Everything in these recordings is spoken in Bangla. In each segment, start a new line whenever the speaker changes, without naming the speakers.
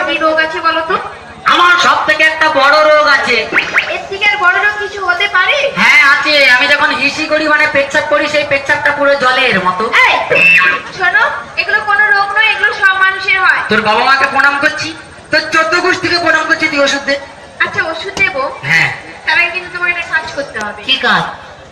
কি রোগ আছে বলো তো?
আমার সব থেকে একটা বড় রোগ আছে।
এর থেকে আর বড় রোগ কিছু হতে পারে?
হ্যাঁ আছে। আমি যখন হিসি করি মানে পেচ্ছাপ করি, সেই পেচ্ছাপটা পুরো জলের মতো।
এই শোনো, এগুলো কোনো রোগ নয়, এগুলো সব মানুষের হয়।
তোর বাবা মাকে প্রণাম করছি, তোর 14 গোষ্ঠীকে প্রণাম করছি, তুই ওষুধ দে।
আচ্ছা ওষুধ দেবো,
হ্যাঁ।
তার আগে কিন্তু তোমার একটা কাজ করতে হবে।
কি কাজ?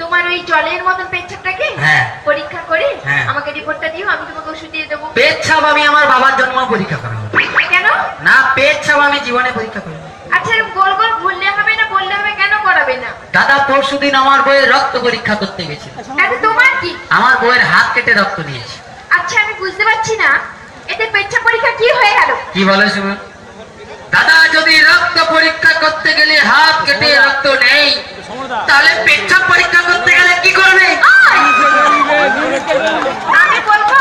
তোমার ওই জলের মতন পেচ্ছাপটাকে
হ্যাঁ
পরীক্ষা করে
হ্যাঁ
আমাকে রিপোর্টটা দিও, আমি তোমাকে ওষুধ দিয়ে দেবো।
পেচ্ছাপ আমি আমার বাবার জন্ম পরীক্ষা করাবো।
কেন?
না, পেচ্ছাপ আমি জীবনে পরীক্ষা করবো।
আচ্ছা গোল গোল ঘুরলে হবে না, বললে হবে, কেন করাবে না?
দাদা পরশুদিন আমার বইয়ের রক্ত পরীক্ষা করতে গেছে।
তাহলে তোমার কি?
আমার বইয়ের হাত কেটে রক্ত নিয়েছে।
আচ্ছা আমি বুঝতে পারছি না, এতে পেচ্ছাপ পরীক্ষা কি হয়ে গেল?
কি বলে শুনুন দাদা, যদি রক্ত পরীক্ষা করতে গেলে হাত কেটে রক্ত নেই, তাহলে পেচ্ছাপ পরীক্ষা করতে গেলে কি করবে?
আমি বলবো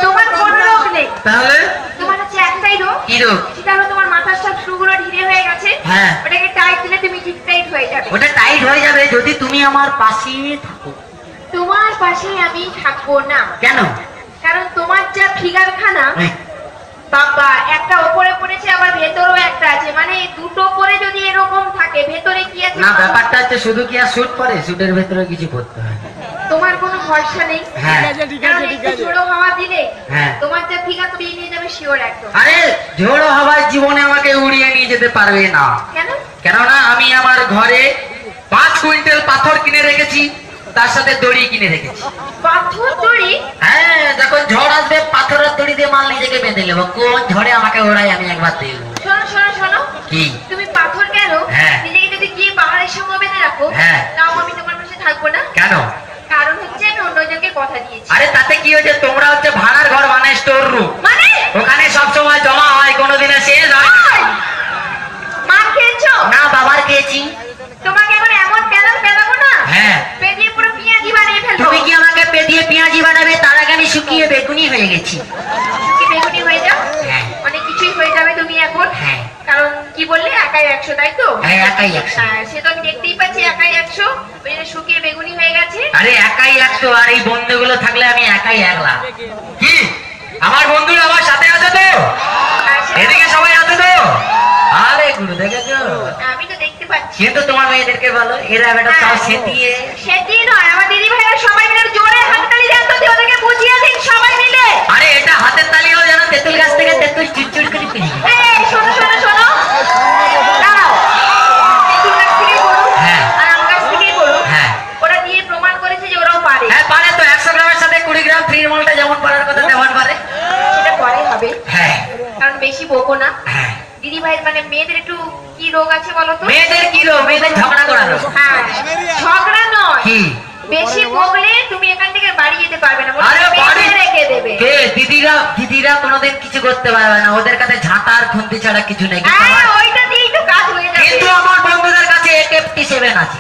তোমার কোনো রোগ নেই,
তাহলে
তোমার হচ্ছে একটাই রোগ।
কি রোগ?
সেটা হলো তোমার মাথার সব সুগুলো ঢিলে হয়ে গেছে।
হ্যাঁ।
ওটাকে টাইট দিলে তুমি ঠিক টাইট হয়ে যাবে।
ওটা টাইট হয়ে যাবে যদি তুমি আমার পাশে থাকো।
তোমার পাশে আমি থাকবো না।
কেন?
কারণ তোমার যা ফিগার খানা, বাবা, একটা ওপরে পড়েছে আবার ভেতরেও একটা আছে, মানে দুটো করে যদি এরকম থাকে, ভেতরে কি আছে?
না, ব্যাপারটা হচ্ছে শুধু কি আর স্যুট পরে, স্যুটের ভেতরে কিছু পড়তে হয়।
তোমার কোনো ভরসা নেই।
হ্যাঁ।
কারণ একটু ঝোড়ো হাওয়া দিলে
হ্যাঁ।
তোমার যা ফিগার উড়িয়ে নিয়ে যাবে, শিওর একদম।
আরে ঝোড়ো হাওয়ায় জীবনে আমাকে উড়িয়ে নিয়ে যেতে পারবে না।
কেন?
কেননা আমি আমার ঘরে 5 কুইন্টাল পাথর কিনে রেখেছি, তার সাথে দড়ি কিনে রেখেছি।
পাথর দড়ি?
হ্যাঁ, যখন ঝড় আসবে পাথরের দড়ি দিয়ে মাল নিজেকে বেঁধে নেবো, কোন ঝড়ে আমাকে ওড়াই আমি একবার দেখবো।
শোনো শোনো শোনো,
কি?
তুমি পাথর কেন
হ্যাঁ।
নিজেকে যদি গিয়ে পাহাড়ের সঙ্গে বেঁধে রাখো,
হ্যাঁ।
তাও আমি তোমার পাশে থাকবো না।
কেন?
কারণ হচ্ছে আমি অন্যজনকে কথা দিয়েছি।
আরে তাতে কি হয়েছে? তোমরা হচ্ছে ভাড়ার ঘর বানায় স্টোর রুম,
মানে
ওখানে সবসময় জমা হয়, কোনোদিনে শেষ হয় না।
মার খেয়েছো?
না, বাবার খেয়েছি।
তোমাকে এবার এমন পেলাম পেলাবো না,
হ্যাঁ।
পেটিয়ে পুরো পেঁয়াজি বানিয়ে ফেলবো।
তুমি কি আমাকে পেটিয়ে পেঁয়াজি বানাবে? তার আগে আমি শুকিয়ে বেগুনি হয়ে গেছি।
কি বেগুনি হয়ে যাও?
হ্যাঁ।
অনেক কিছুই হয়ে যাবে তুমি এখন।
হ্যাঁ।
কারণ কি বললে, একাই 100, তাই তো?
হ্যাঁ, একাই 100।
হ্যাঁ, সে তো আমি দেখতেই পাচ্ছি একাই 100, ওই জন্য শুকিয়ে বেগুনি হয়ে গেছে।
আরে একাই 100, আর এই বন্ধুগুলো থাকলে আমি একাই 1,00,000। কি আমার বন্ধুরা আমার সাথে আছে তো? এদিকে সবাই আছে তো? আরে গুরু দেখেছো?
আমি তো দেখতে পাচ্ছি।
কিন্তু তোমার মেয়েদেরকে বলো, এরা বেটা তাও সেটিয়ে।
সেটি নয়, আমার দিদি ভাইরা সবাই মিলে জোরে হাততালি দেন তো, ওদেরকে বুঝিয়ে দিন সবাই মিলে।
আরে এটা হাতের তালিও যেন তেঁতুল গাছ থেকে তেঁতুল চুরচুর করে পেয়ে যায়।
এই শোনো শোনো শোনো, দাঁড়াও। তেঁতুল গাছ থেকেই বলো,
হ্যাঁ।
আর আম গাছ থেকেই বলো।
হ্যাঁ।
ওরা দিয়ে প্রমাণ করেছে যে ওরাও পারে।
হ্যাঁ পারে তো, 100 গ্রামের সাথে 20 গ্রাম ফ্রির মলটা যেমন পারার কথা তেমন পারে।
সেটা পরে হবে,
হ্যাঁ।
কারণ বেশি বকো না।
হ্যাঁ।
দিদি ভাই মানে মেয়েদের একটু কি রোগ আছে বলো তো?
মেয়েদের কি রোগ? মেয়েদের ঝগড়া করার রোগ।
হ্যাঁ, ঝগড়া নয়,
কি?
বেশি বকলে তুমি এখান থেকে বাড়ি যেতে পারবে না,
আরে বাড়ি
রেখে দেবে।
কে? দিদিরা কোনোদিন কিছু করতে পারবে না, ওদের কাছে ঝাঁটা আর খুন্তি ছাড়া কিছু নেই।
হ্যাঁ, ওইটা দিয়েই তো কাজ হয়ে যাবে।
কিন্তু আমার বন্ধুদের কাছে AK-47 আছে।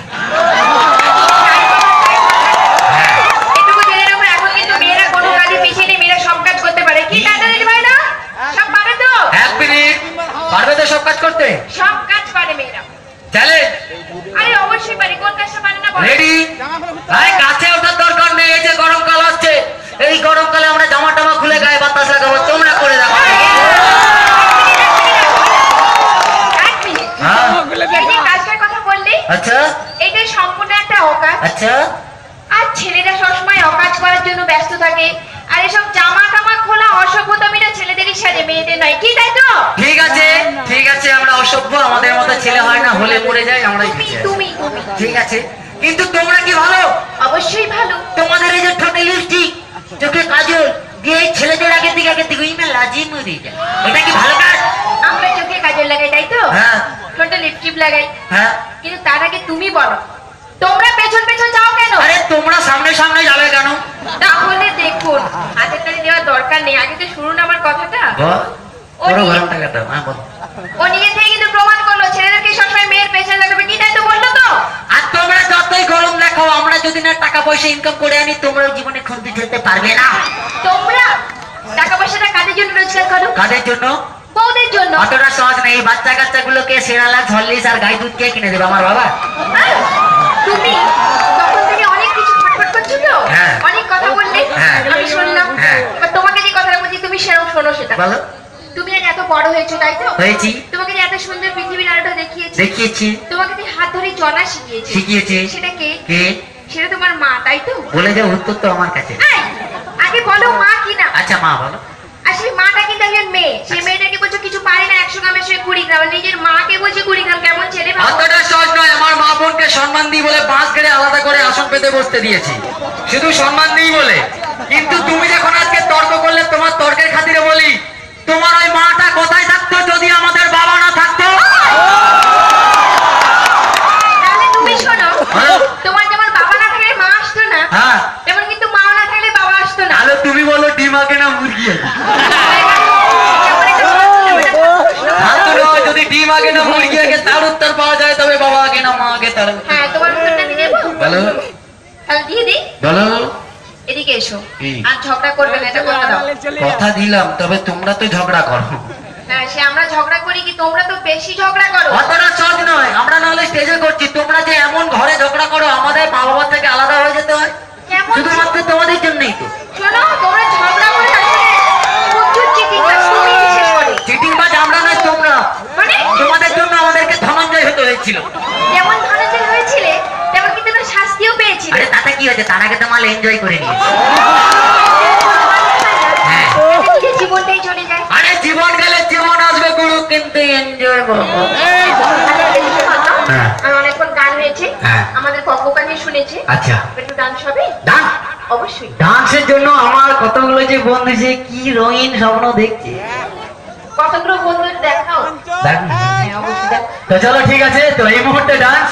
এটুকু জেনে রাখো, এখন কিন্তু মেয়েরা কোনো কাজে পিছিয়ে নেই, মেয়েরা সব কাজ করতে পারে। কি কাজ দিদি ভাই না? সব পারে তো?
1 মিনিট, পারবে তো সব কাজ করতে?
সব কাজ পারে মেয়েরা।
চলে
আরে অবশ্যই পারে, কোন কাজটা পারে না বলো?
রেডি? আরে গাছে ওঠার দরকার নেই, এই যে গরমকাল হচ্ছে, এই গরমকালে আমরা জামা টামা খুলে গায়ে বাতাস লাগাবো, তোমরা করে দেখো।
এক মিনিট,
হ্যাঁ।
এই যে কাজটার কথা বললি,
আচ্ছা
এইটাই সম্পূর্ণ একটা অকাজ।
আচ্ছা।
আর ছেলেরা সবসময় অকাজ করার জন্য ব্যস্ত থাকে, আর এসব জামা টামা খোলা অসভ্যতামিটা ছেলেদেরই সাজে, মেয়েদের নয়। কি তাই তো?
ঠিক আছে ঠিক আছে, আমরা অসভ্য, আমাদের মতো ছেলে হয় না, হলে মরে যায়, আমরা
তুমি তুমি তুমি
ঠিক আছে। কিন্তু তোমরা কি ভালো?
অবশ্যই ভালো।
তোমাদের এই যে ঠোঁটে লিপস্টিক, চোখে কাজল দিয়ে ছেলেদের আগে থেকে ইমে লাজি মরে যায়, এটা কি ভালো কাজ?
আমরা চোখে কাজল লাগাই, তাই তো?
হ্যাঁ।
ঠোঁটে লিপস্টিক লাগাই।
হ্যাঁ।
কিন্তু তার আগে তুমি বলো, তোমরা পেছন পেছন যাও কেন?
আরে তোমরা সামনে সামনে যাবে কেন?
তাহলে দেখুন, হাতের তালি দেওয়ার দরকার নেই, আগে তো শুনুন আমার কথাটা। ও নিজে থেকে কিন্তু প্রমাণ করলো ছেলেদেরকে সবসময় মেয়ের পেছনে লাগাবে। কি তাই তো বললো তো?
আর তোমরা যতই গরম দেখাও, আমরা যদি না টাকা পয়সা ইনকাম করে আনি, তোমরা জীবনে খুঁজতে চলতে পারবে না।
তোমরা টাকা পয়সাটা কাদের জন্য রোজগার করো?
কাদের জন্য?
বউদের জন্য।
অতটা সহজ নেই, বাচ্চা কাচ্চা গুলোকে সেরালাক্স, হরলিক্স আর গাই দুধ কে কিনে দেবে? আমার বাবা।
হ্যাঁ? তুমি তখন থেকে অনেক কিছু ফটফট করছো তো,
হ্যাঁ।
অনেক কথা বললে,
হ্যাঁ।
আমি শুনলাম।
হ্যাঁ।
এবার তোমাকে যে কথাটা বলছি তুমি সেরকম শোনো সেটা।
বলো।
তুমি আজ এত বড় হয়েছো তাই তো?
হয়েছি।
তোমাকে যে এত সুন্দর পৃথিবীর আলোটা দেখিয়েছে,
দেখিয়েছি।
তোমাকে যে হাত ধরে চলা শিখিয়েছে,
শিখিয়েছে।
সেটা কে?
কে?
সেটা তোমার মা তাই তো?
বলে যাও, উত্তর তো আমার কাছে।
এই, আগে বলো মা কি না?
আচ্ছা মা বলো।
আসলে মাটা কিন্তু একজন মেয়ে, সেই মেয়েটাকে বলছো কিছু পারে না, 100 গ্রামের সঙ্গে 20 গ্রাম, নিজের মাকে বলছে 20 গ্রাম, কেমন ছেলে ভাবো?
অতটা সহজ নয়। আমার মা বোনকে সম্মান দিই বলে বাঁশ গেড়ে আলাদা করে আসন পেতে বসতে দিয়েছি, শুধু সম্মান দিই বলে। কিন্তু তুমি যখন আজকে তর্ক করলে, তোমার তর্কের খাতিরে বলি, তোমার ওই মাটা কোথায় থাকতো যদি আমাদের বাবা না থাকতো?
তাহলে তুমি শোনো,
হ্যাঁ।
তোমার যেমন বাবা না থাকলে মা আসতো না,
হ্যাঁ।
তেমন কিন্তু মা না থাকলে বাবা আসতো না।
তাহলে তুমি বলো ডিম আগে না মুরগি আগে?
যেমন একটা প্রশ্ন।
ফালতু নয়, যদি ডিম আগে না মুরগি আগে তার উত্তর পাওয়া যায়, তবে বাবা আগে না মা আগে তার উত্তর।
হ্যাঁ, তোমার উত্তরটা আমি দেবো।
বলো
তাহলে দিয়ে দিই।
বলো।
এদিকে এসো।
কি?
আর ঝগড়া করবে না, এটা কথা দাও।
কথা দিলাম, তবে তোমরা তো ঝগড়া করো।
হ্যাঁ, সে আমরা ঝগড়া করি কি, তোমরা তো বেশি ঝগড়া করো।
অতটা সহজ নয়। আমরা নাহলে স্টেজে করছি, তোমরা যে এমন ঘরে ঝগড়া করো, আমাদের মা বাবা থেকে আলাদা হয়ে যেতে হয়
কেমন?
শুধুমাত্র তোমাদের জন্যই তো।
শোনো, তোমরা ঝগড়া করে আসলে প্রচুর চিটিং বাজ, তুমি বিশেষ করে।
চিটিং বাজ আমরা নয়, তোমরা।
মানে
তোমাদের জন্য আমাদেরকে ধনঞ্জয় হতে হয়েছিল।
যেমন ধনঞ্জয় হয়েছিলে, তেমন কিন্তু তোমরা শাস্তিও পেয়েছিলে।
আরে তাতে কি হয়েছে, তার আগে তো মাল এনজয় করে নিয়েছি। হ্যাঁ।
এতে কি যে জীবনটাই চলে যায়।
আরে জীবন গেলে জীবন আসবে গুরু, কিন্তু এনজয় করবো।
আচ্ছা, এদিকে বলো।
হ্যাঁ।
আর অনেকক্ষণ গান হয়েছে,
হ্যাঁ।
আমাদের কক্ককানি শুনেছে,
আচ্ছা,
একটু ডান্স হবে?
ডান্স।
অবশ্যই।
ডান্সের জন্য আমার কতগুলো যে বন্ধু যে কি রঙিন স্বপ্ন দেখছে।
কতগুলো বন্ধুর দেখাও।
দেখ।
হ্যাঁ, অবশ্যই দেখ।
তো চলো ঠিক আছে, তো এই মুহূর্তে ডান্স।